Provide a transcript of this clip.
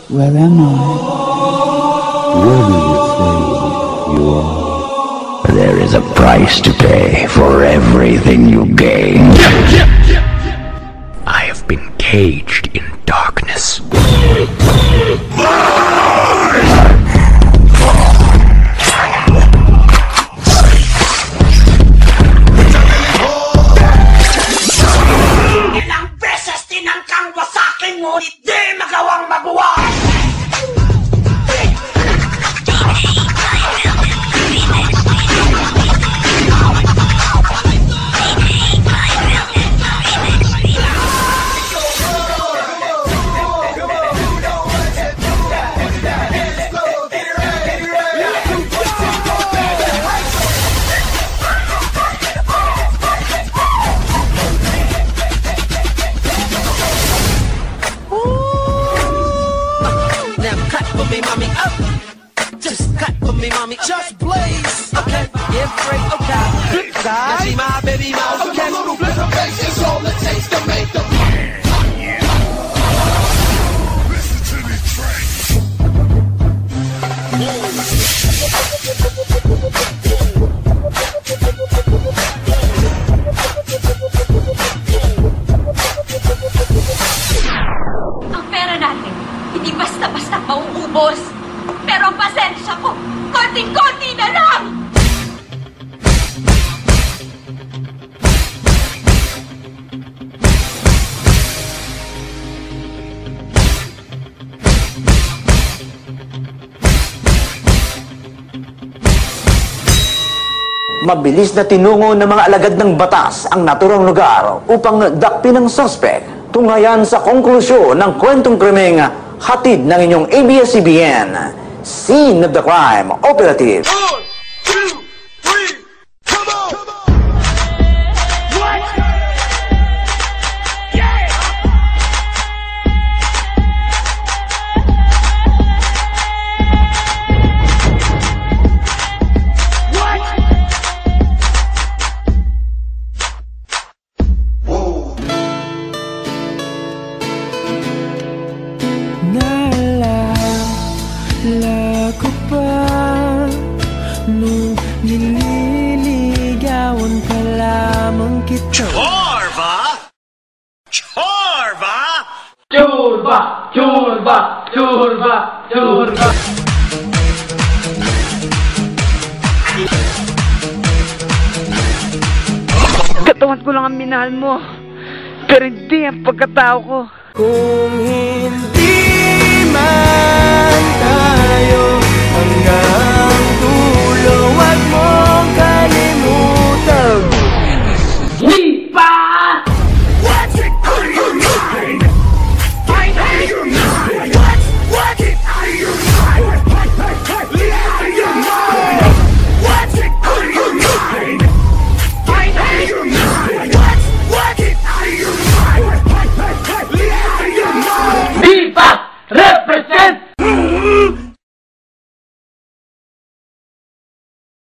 Where am I? Where do you think you are? There is a price to pay for everything you gain. I have been caged in darkness. Ilang beses tinangkang wasakin, ngunit di magawang mabuhay! Me, mommy, up. Just cut for me, mommy. Just blaze. Okay, yeah, break. Okay. Now see my baby mouth. Okay. A little bit of bass is all it takes to make the listen to this track. Ang pera natin, hindi basta-basta mauubos. Pero ang pasensya ko, konting-konti na lang! Mabilis na tinungo ng mga alagad ng batas ang naturang lugar upang dakpin ang suspect. Tunghayan sa konklusyon ng kwentong krimeng hatid ng inyong ABS-CBN. Scene of the Crime Operative. 1, 2, 3, come on! What? Yeah! What? Naalala ko pa nung nililigawan pa lamang kita. Chorba! Chorba! Chorba! Chorba! Chorba! Chorba! Katawan ko lang ang minahal mo, pero hindi ang pagkatao ko. Kung hindi